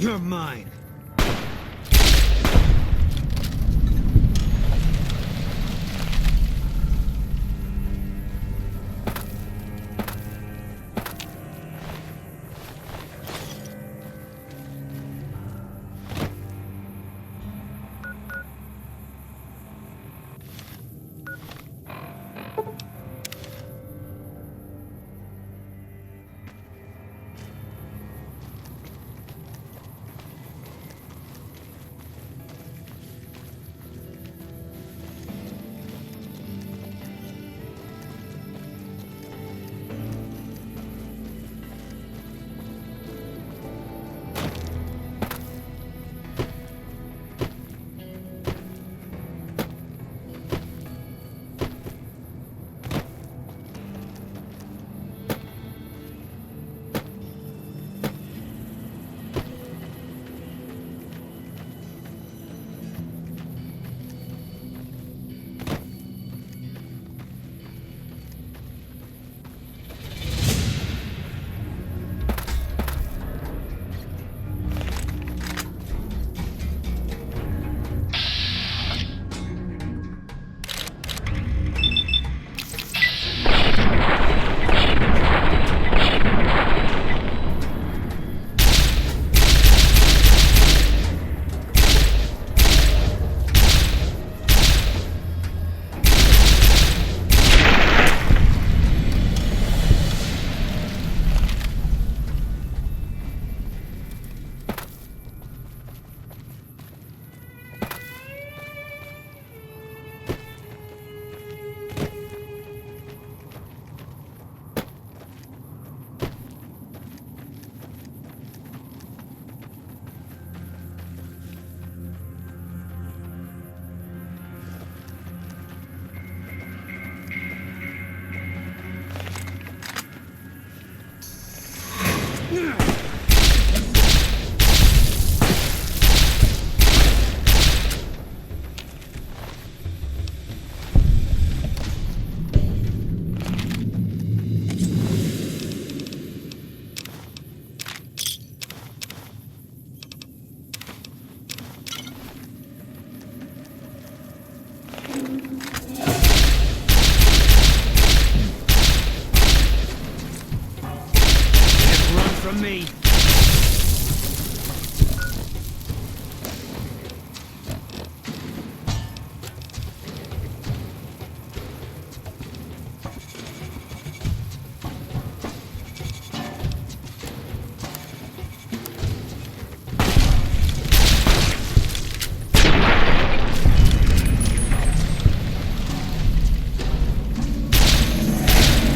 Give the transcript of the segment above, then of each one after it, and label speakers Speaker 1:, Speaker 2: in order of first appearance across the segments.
Speaker 1: You're mine. From me.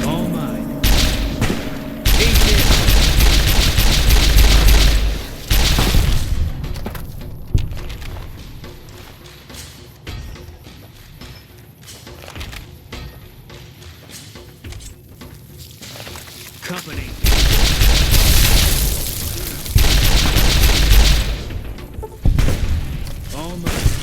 Speaker 1: All mine. Eat this. Company. Almost.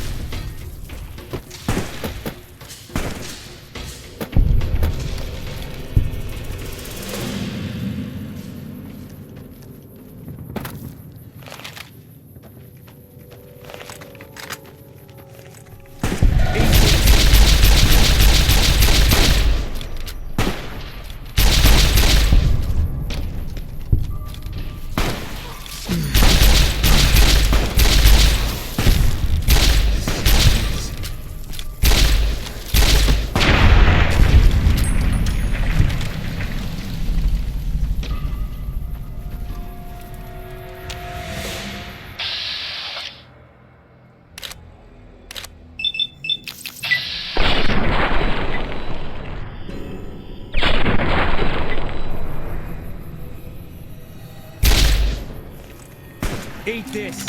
Speaker 1: Eat this.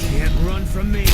Speaker 1: Can't run from me.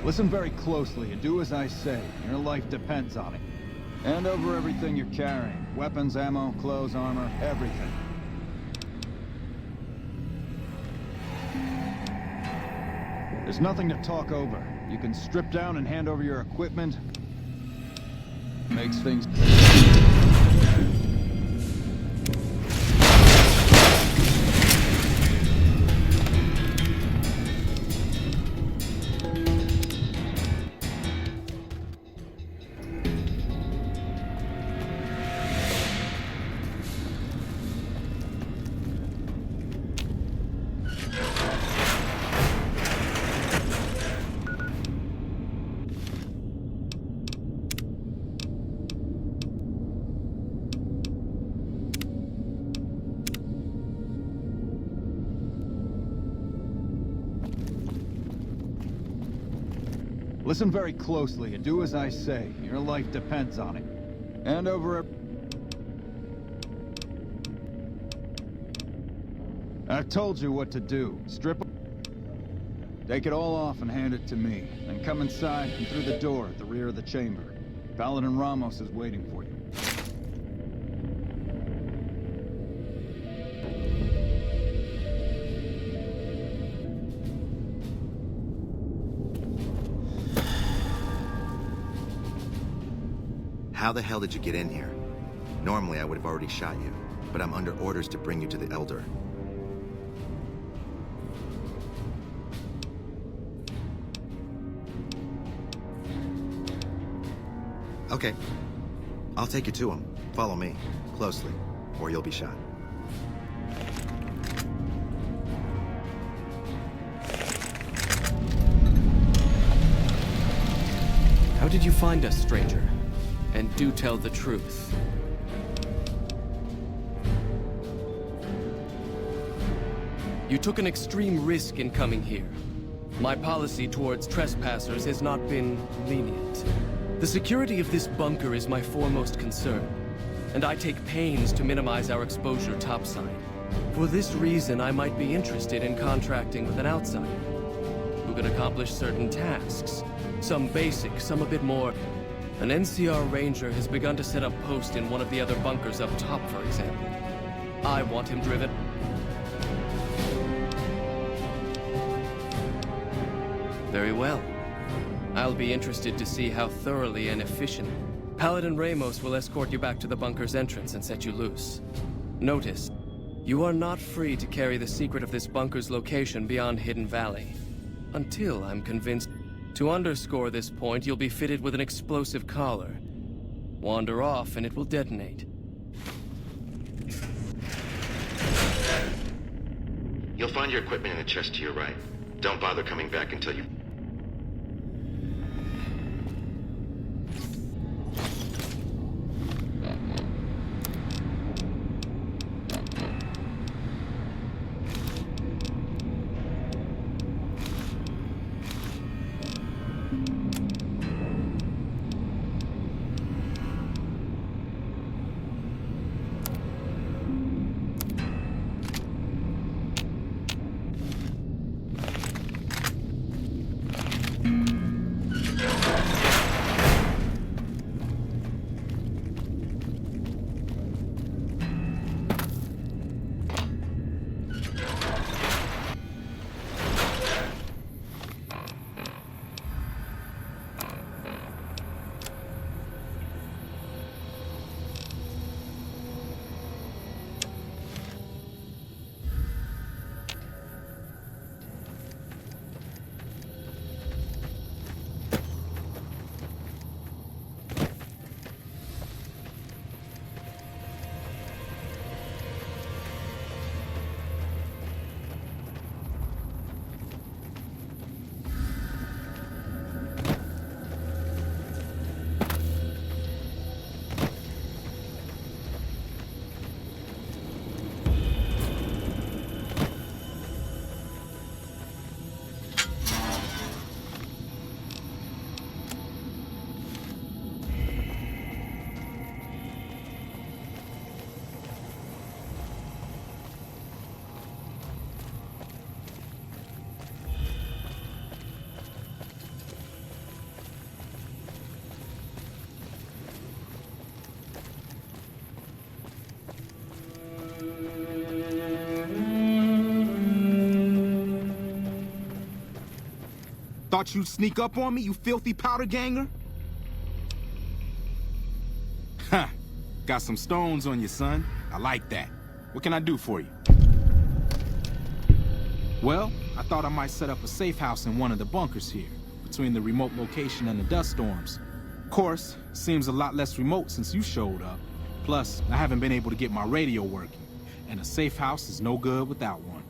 Speaker 2: Listen very closely and do as I say. Your life depends on it. Hand over everything you're carrying. Weapons, ammo, clothes, armor, everything. There's nothing to talk over. You can strip down and hand over your equipment. Makes things... Listen very closely and do as I say. Your life depends on it. Hand over... I've told you what to do. Strip... Take it all off and hand it to me. Then come inside and through the door at the rear of the chamber. Paladin Ramos is waiting for you.
Speaker 3: How the hell did you get in here? Normally I would have already shot you, but I'm under orders to bring you to the Elder. Okay. I'll take you to him. Follow me, closely, or you'll be shot.
Speaker 4: How did you find us, stranger? And do tell the truth. You took an extreme risk in coming here. My policy towards trespassers has not been lenient. The security of this bunker is my foremost concern, and I take pains to minimize our exposure topside. For this reason, I might be interested in contracting with an outsider who can accomplish certain tasks. Some basic, some a bit more. An NCR ranger has begun to set up post in one of the other bunkers up top, for example. I want him driven. Very well. I'll be interested to see how thoroughly and efficient. Paladin Ramos will escort you back to the bunker's entrance and set you loose. Notice, you are not free to carry the secret of this bunker's location beyond Hidden Valley. Until I'm convinced. To underscore this point, you'll be fitted with an explosive collar. Wander off and it will detonate.
Speaker 3: You'll find your equipment in the chest to your right. Don't bother coming back until you...
Speaker 5: Thought you'd sneak up on me, you filthy powder ganger? Ha! Got some stones on you, son. I like that. What can I do for you? Well, I thought I might set up a safe house in one of the bunkers here, between the remote location and the dust storms. Of course, seems a lot less remote since you showed up. Plus, I haven't been able to get my radio working, and a safe house is no good without one.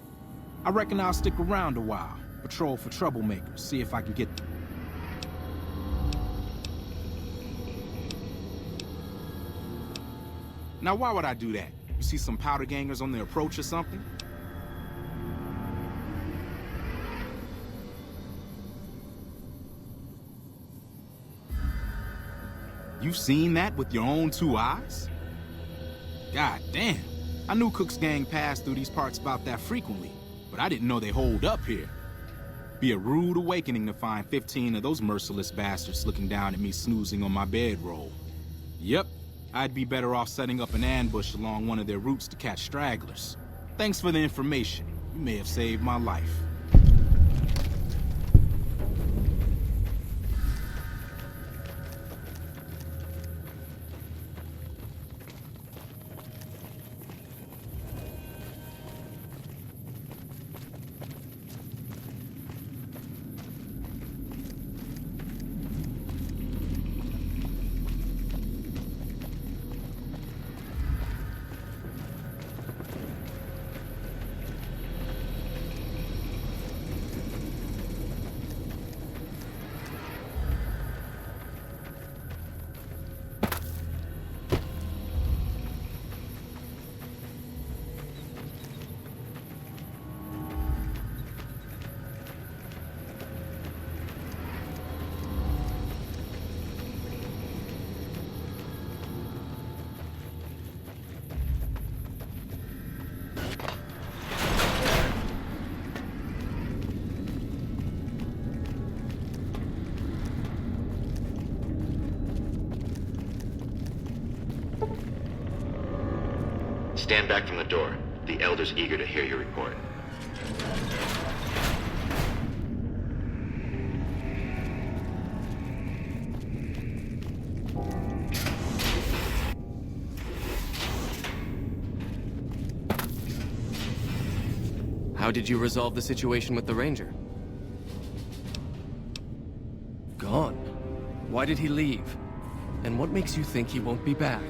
Speaker 5: I reckon I'll stick around a while, patrol for troublemakers, see if I can get them. Now, why would I do that? You see some powder gangers on the approach or something? You've seen that with your own 2 eyes? God damn. I knew Cook's gang passed through these parts about that frequently, but I didn't know they holed up here. Be a rude awakening to find 15 of those merciless bastards looking down at me snoozing on my bedroll. Yep, I'd be better off setting up an ambush along one of their routes to catch stragglers. Thanks for the information. You may have saved my life.
Speaker 3: Stand back from the door. The Elder's eager to hear your report.
Speaker 4: How did you resolve the situation with the Ranger? Gone. Why did he leave? And what makes you think he won't be back?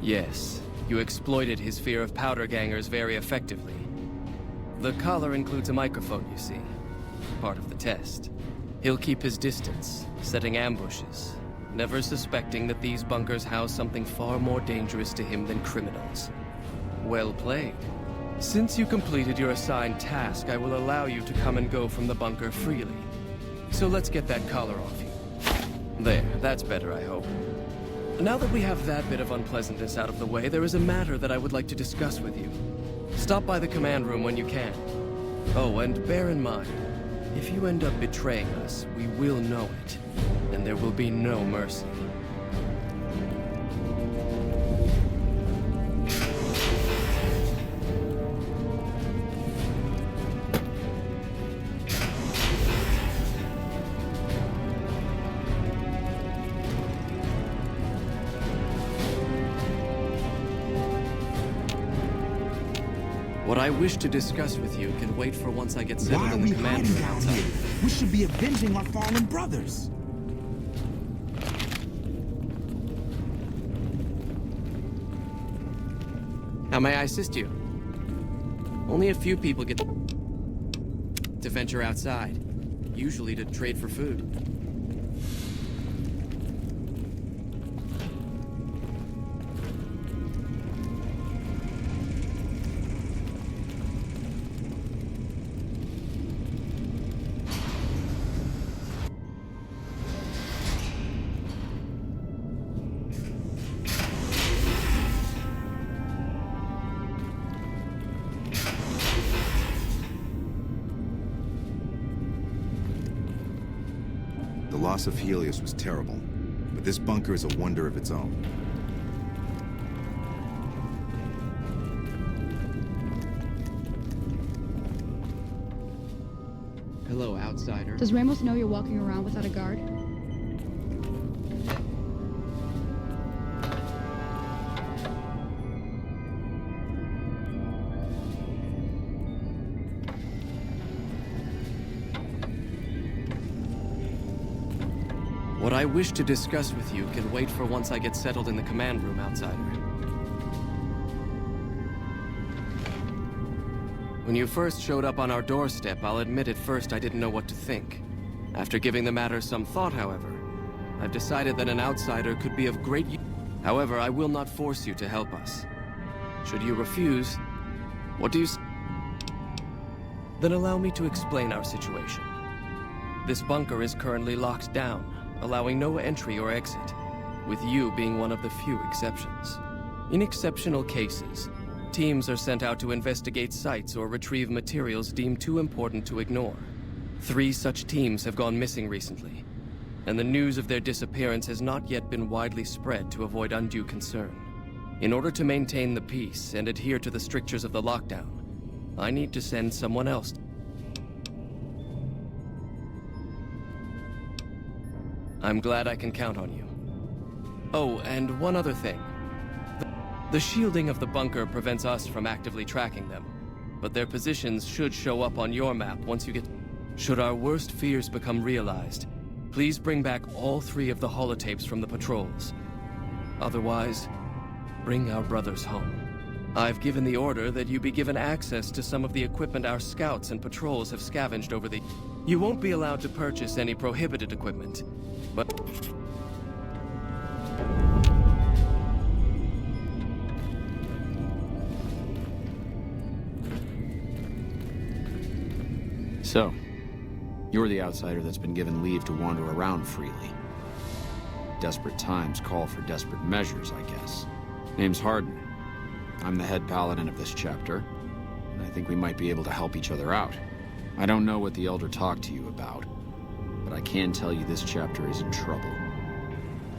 Speaker 4: Yes, you exploited his fear of powder gangers very effectively. The collar includes a microphone, you see. Part of the test. He'll keep his distance, setting ambushes, never suspecting that these bunkers house something far more dangerous to him than criminals. Well played. Since you completed your assigned task, I will allow you to come and go from the bunker freely. So let's get that collar off you. There, that's better, I hope. Now that we have that bit of unpleasantness out of the way, there is a matter that I would like to discuss with you. Stop by the command room when you can. Oh, and bear in mind, if you end up betraying us, we will know it, and there will be no mercy. What I wish to discuss with you can wait for once I get settled
Speaker 6: Why are
Speaker 4: in
Speaker 6: we
Speaker 4: the command
Speaker 6: hiding
Speaker 4: room
Speaker 6: down
Speaker 4: outside.
Speaker 6: here? We should be avenging our fallen brothers.
Speaker 4: How may I assist you? Only a few people get to venture outside, usually to trade for food.
Speaker 7: The loss of Helios was terrible, but this bunker is a wonder of its own.
Speaker 8: Hello, outsider.
Speaker 9: Does Ramos know you're walking around without a guard?
Speaker 4: What I wish to discuss with you can wait for once I get settled in the command room, outsider. When you first showed up on our doorstep, I'll admit at first I didn't know what to think. After giving the matter some thought, however, I've decided that an outsider could be of great use. However, I will not force you to help us. Should you refuse, what do you s- Then allow me to explain our situation. This bunker is currently locked down, allowing no entry or exit, with you being one of the few exceptions. In exceptional cases, teams are sent out to investigate sites or retrieve materials deemed too important to ignore. 3 such teams have gone missing recently, and the news of their disappearance has not yet been widely spread to avoid undue concern. In order to maintain the peace and adhere to the strictures of the lockdown, I need to send someone else. I'm glad I can count on you. Oh, and one other thing. The shielding of the bunker prevents us from actively tracking them, but their positions should show up on your map once you get... Should our worst fears become realized, please bring back all 3 of the holotapes from the patrols. Otherwise, bring our brothers home. I've given the order that you be given access to some of the equipment our scouts and patrols have scavenged over the... You won't be allowed to purchase any prohibited equipment, but...
Speaker 10: So, you're the outsider that's been given leave to wander around freely. Desperate times call for desperate measures, I guess. Name's Hardin. I'm the head paladin of this chapter, and I think we might be able to help each other out. I don't know what the Elder talked to you about, but I can tell you this chapter is in trouble.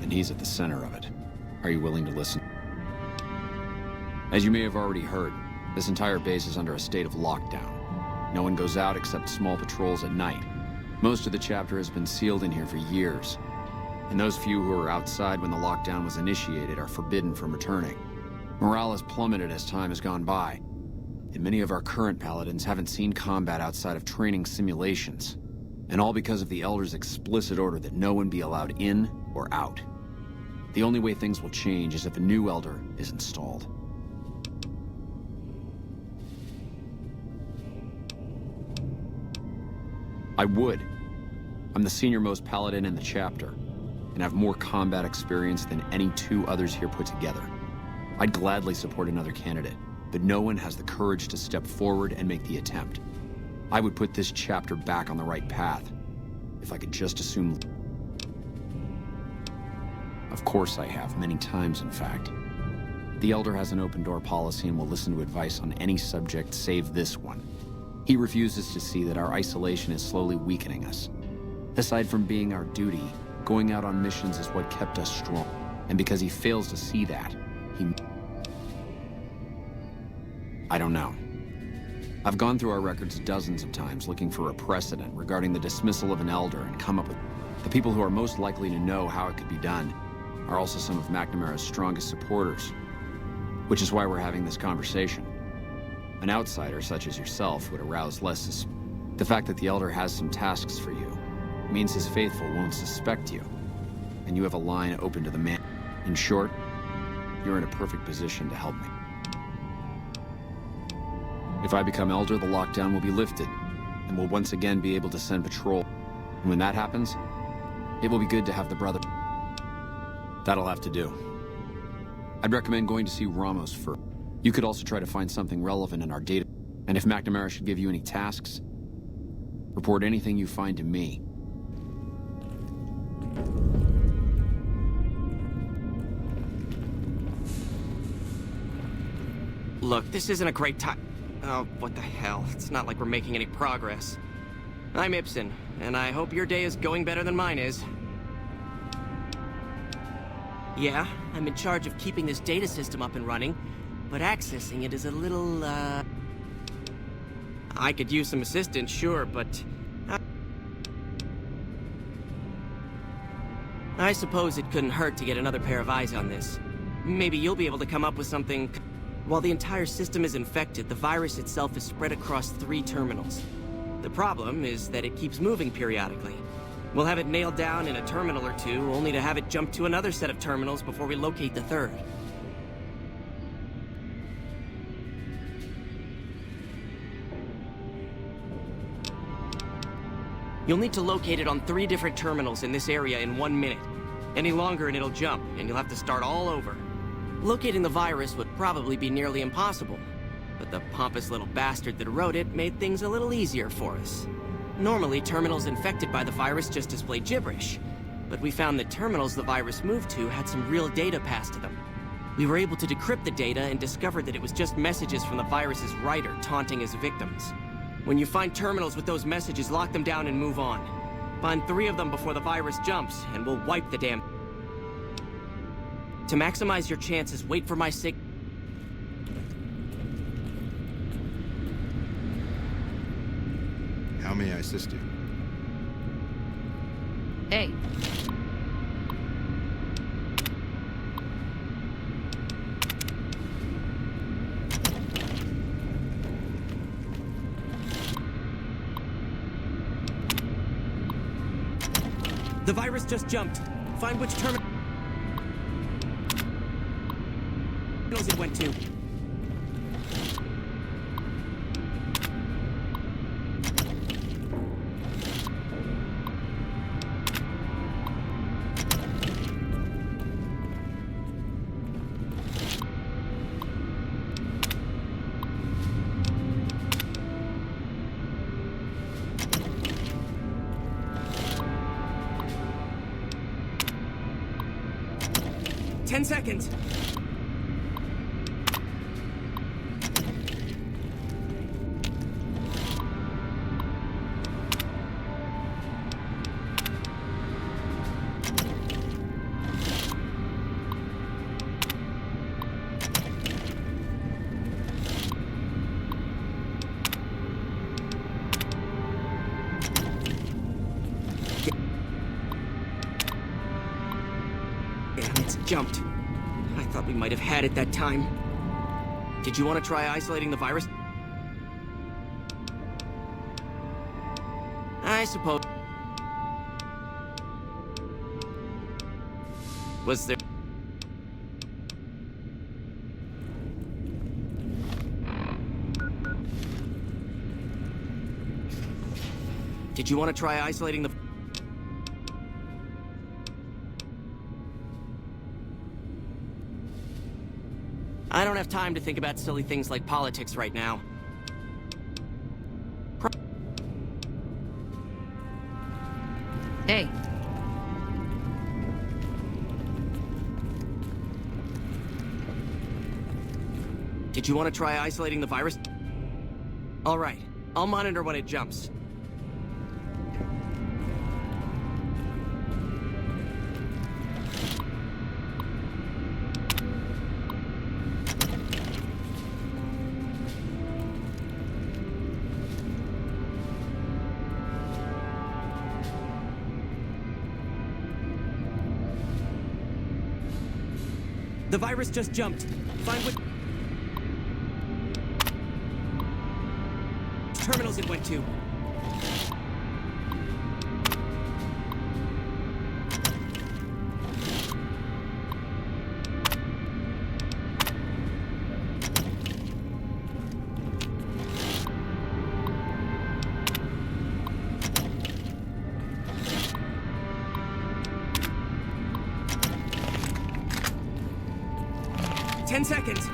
Speaker 10: And he's at the center of it. Are you willing to listen? As you may have already heard, this entire base is under a state of lockdown. No one goes out except small patrols at night. Most of the chapter has been sealed in here for years, and those few who were outside when the lockdown was initiated are forbidden from returning. Morale has plummeted as time has gone by, and many of our current paladins haven't seen combat outside of training simulations, and all because of the Elder's explicit order that no one be allowed in or out. The only way things will change is if a new Elder is installed. I would. I'm the senior-most paladin in the chapter, and have more combat experience than any 2 others here put together. I'd gladly support another candidate, but no one has the courage to step forward and make the attempt. I would put this chapter back on the right path, if I could just assume... Of course I have, many times in fact. The Elder has an open-door policy and will listen to advice on any subject save this one. He refuses to see that our isolation is slowly weakening us. Aside from being our duty, going out on missions is what kept us strong. And because he fails to see that, I don't know. I've gone through our records dozens of times looking for a precedent regarding the dismissal of an Elder and come up with... The people who are most likely to know how it could be done are also some of McNamara's strongest supporters. Which is why we're having this conversation. An outsider such as yourself would arouse less The fact that the Elder has some tasks for you means his faithful won't suspect you, and you have a line open to the man. In short, you're in a perfect position to help me. If I become Elder, the lockdown will be lifted, and we'll once again be able to send patrol. And when that happens, it will be good to have the brother. That'll have to do. I'd recommend going to see Ramos first. You could also try to find something relevant in our data. And if McNamara should give you any tasks, report anything you find to me.
Speaker 8: Look, this isn't a great time. Oh, what the hell? It's not like we're making any progress. I'm Ibsen, and I hope your day is going better than mine is. Yeah, I'm in charge of keeping this data system up and running, but accessing it is a little, I could use some assistance, sure, but... I suppose it couldn't hurt to get another pair of eyes on this. Maybe you'll be able to come up with something. While the entire system is infected, the virus itself is spread across 3 terminals. The problem is that it keeps moving periodically. We'll have it nailed down in a terminal or 2, only to have it jump to another set of terminals before we locate the 3rd. You'll need to locate it on 3 different terminals in this area in 1 minute. Any longer and it'll jump, and you'll have to start all over. Locating the virus would probably be nearly impossible, but the pompous little bastard that wrote it made things a little easier for us. Normally, terminals infected by the virus just display gibberish, but we found that terminals the virus moved to had some real data passed to them. We were able to decrypt the data and discovered that it was just messages from the virus's writer taunting his victims. When you find terminals with those messages, lock them down and move on. Find 3 of them before the virus jumps, and we'll wipe the damn... To maximize your chances, wait for my sig...
Speaker 7: How may I assist you?
Speaker 9: Hey.
Speaker 8: The virus just jumped. Find which terminals it went to. Ten seconds. Damn, it's jumped. I thought we might have had it that time. Did you want to try isolating the virus? I suppose. Was there... Did you want to try isolating the... I don't have time to think about silly things like politics right now.
Speaker 9: Hey.
Speaker 8: Did you want to try isolating the virus? All right, I'll monitor when it jumps. The virus just jumped. Find what terminals it went to. Ten seconds.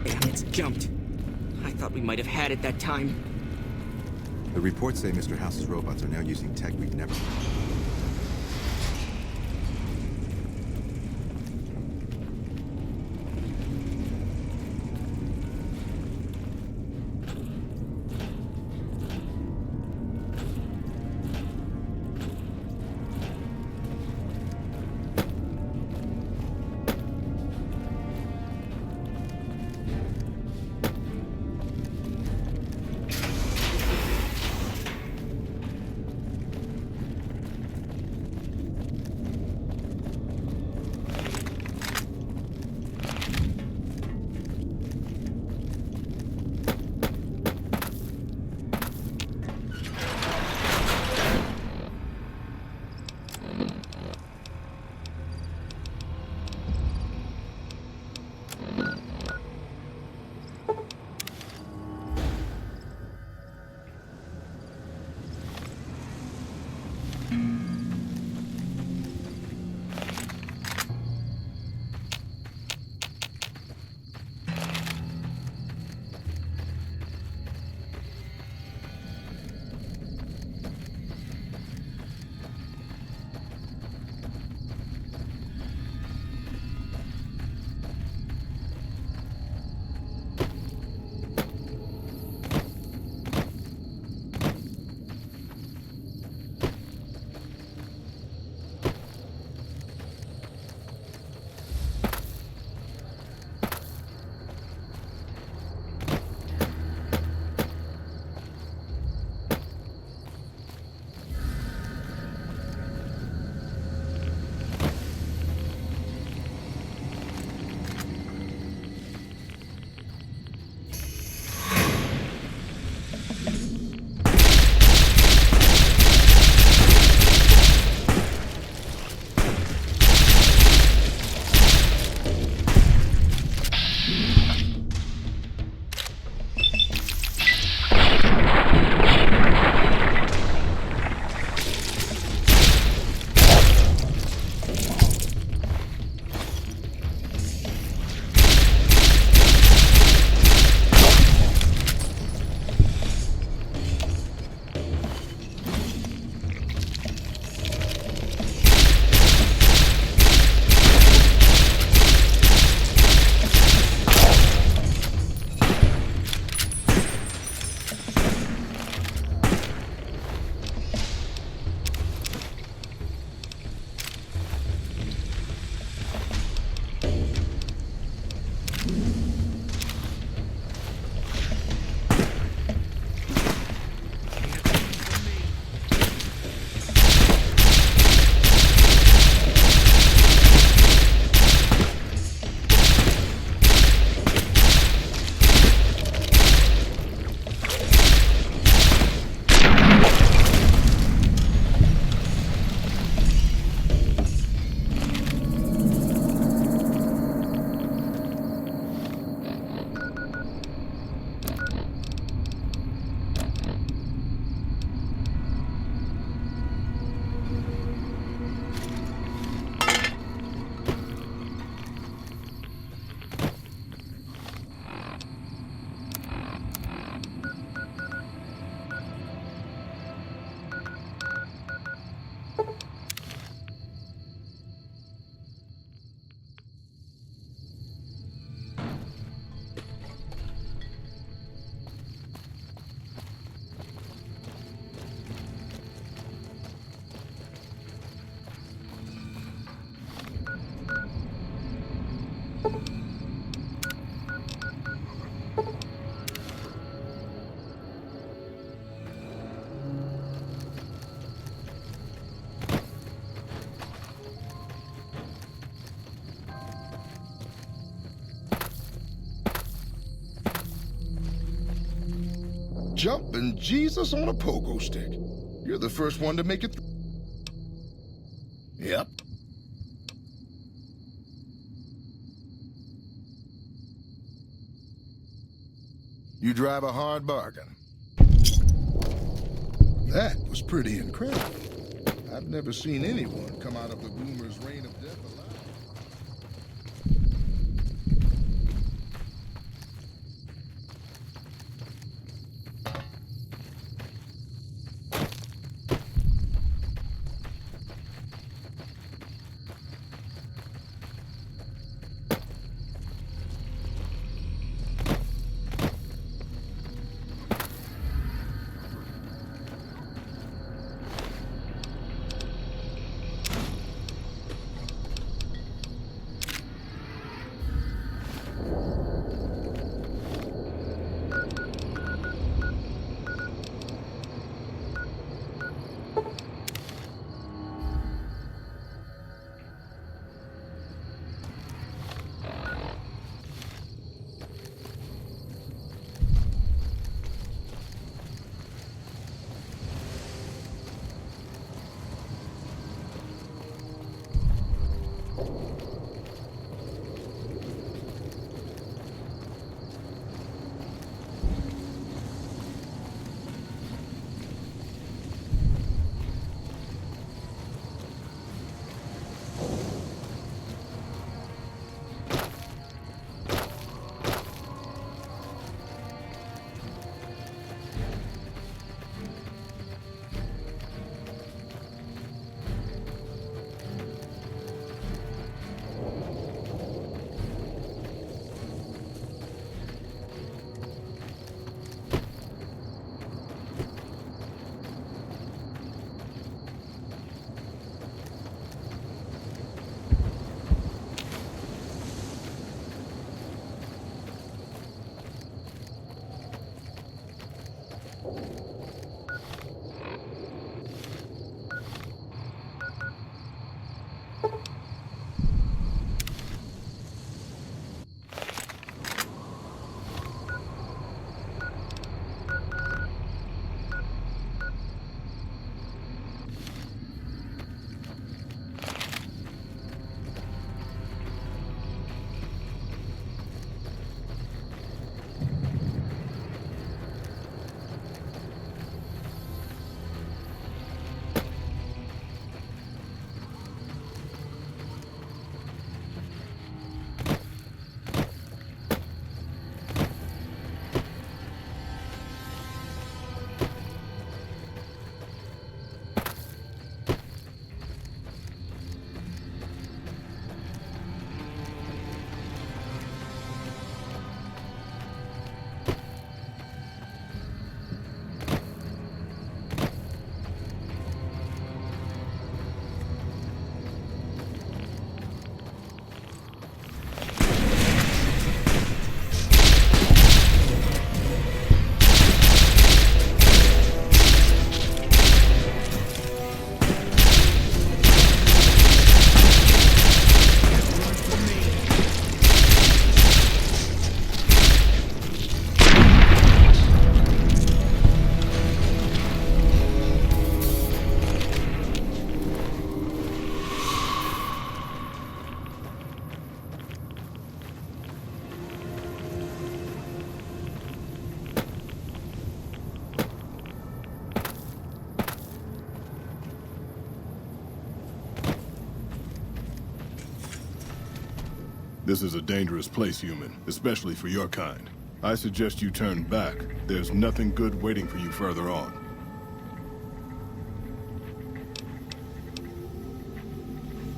Speaker 8: Damn, it's jumped. I thought we might have had it that time.
Speaker 7: The reports say Mr. House's robots are now using tech we've never...
Speaker 11: Jumping Jesus on a pogo stick. You're the first one to make it. Yep. You drive a hard bargain. That was pretty incredible. I've never seen anyone come out of the Boomer's reign of death alive.
Speaker 12: This is a dangerous place, human, especially for your kind. I suggest you turn back. There's nothing good waiting for you further on.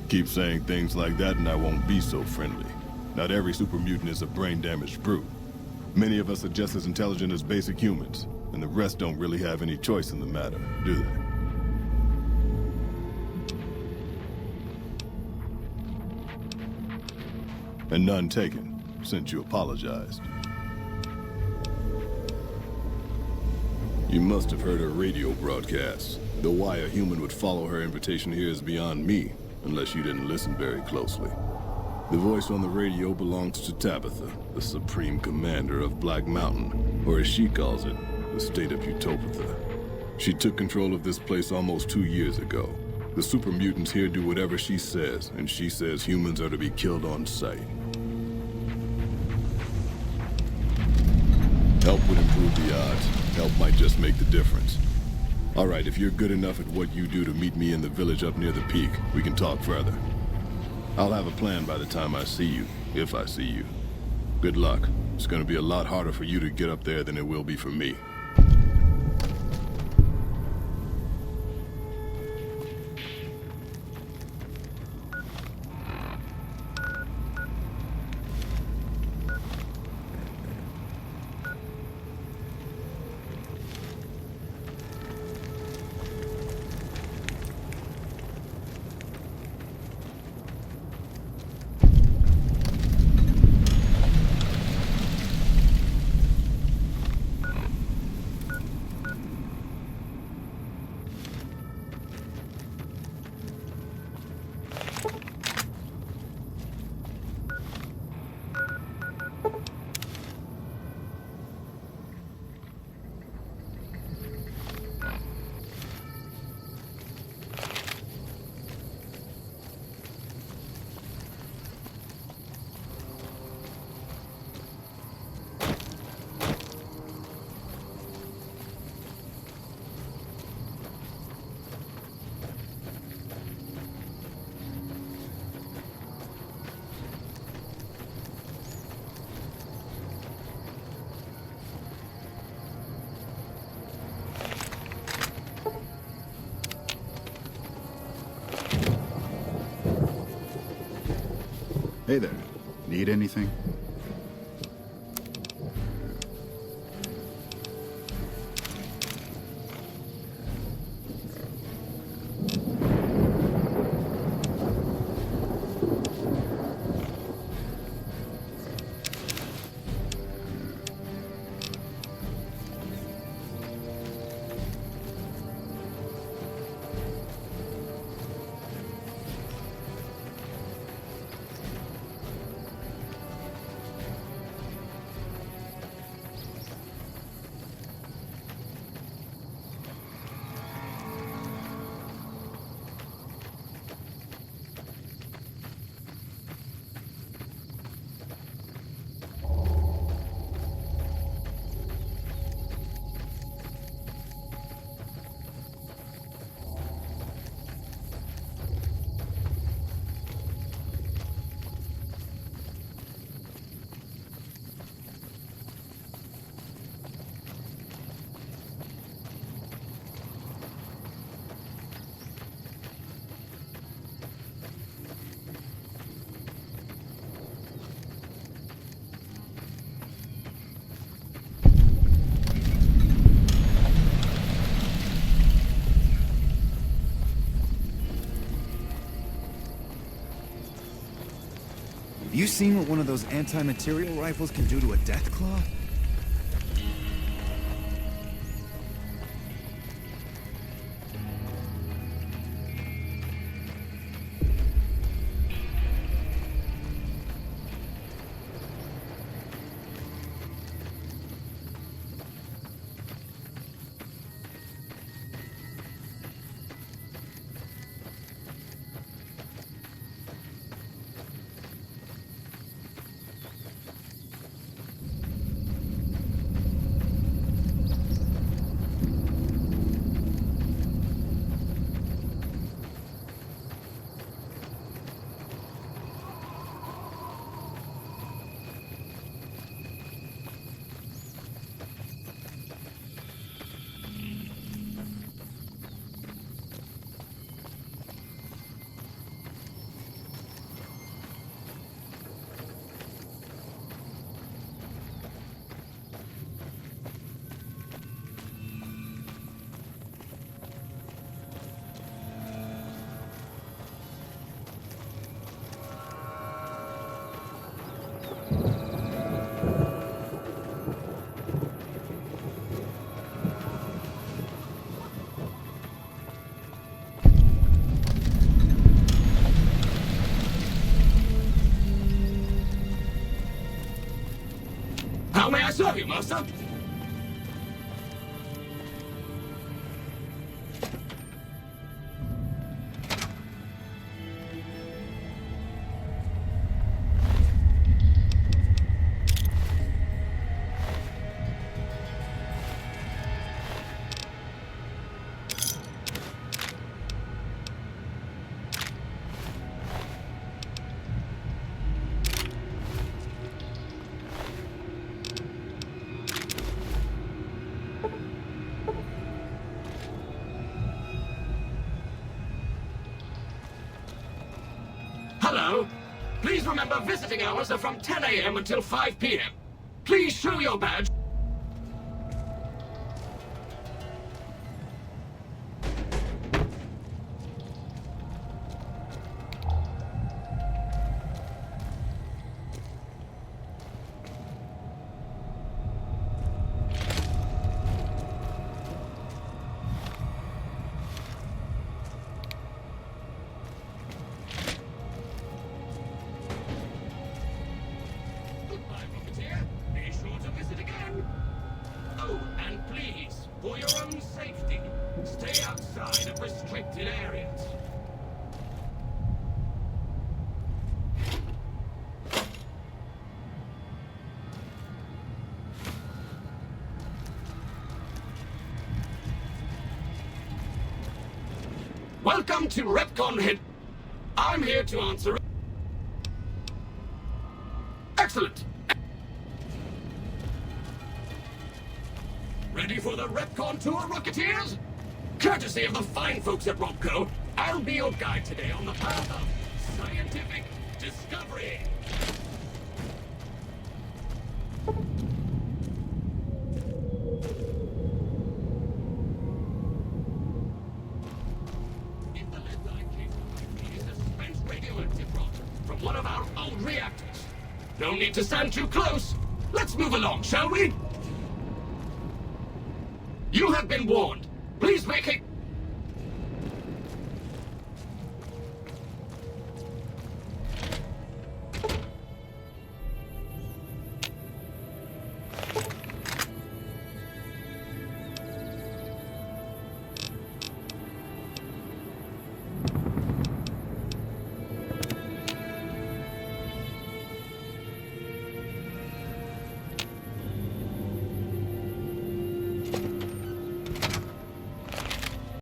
Speaker 12: Keep saying things like that and I won't be so friendly. Not every super mutant is a brain-damaged brute. Many of us are just as intelligent as basic humans, and the rest don't really have any choice in the matter, do they? And none taken, since you apologized. You must have heard her radio broadcasts. Though why a human would follow her invitation here is beyond me, unless you didn't listen very closely. The voice on the radio belongs to Tabitha, the Supreme Commander of Black Mountain, or as she calls it, the state of Utopia. She took control of this place almost 2 years ago. The super mutants here do whatever she says, and she says humans are to be killed on sight. Help would improve the odds. Help might just make the difference. All right, if you're good enough at what you do to meet me in the village up near the peak, we can talk further. I'll have a plan by the time I see you, if I see you. Good luck. It's gonna be a lot harder for you to get up there than it will be for me.
Speaker 7: Hey there. Need anything?
Speaker 6: Have you seen what one of those anti-material rifles can do to a Deathclaw?
Speaker 13: How may I serve you, master? Hello. Please remember visiting hours are from 10 a.m. until 5 p.m. Please show your badge. For your own safety, stay outside of restricted areas. Welcome to Repcon Head. I'm here to answer. Excellent. Ready for the Repcon tour, Rocketeers? Courtesy of the fine folks at Robco, I'll be your guide today on the path of scientific discovery. In the lead-line case is a spent radioactive rock from one of our old reactors. No need to stand too close. Let's move along, shall we? You have been warned. Please vacate.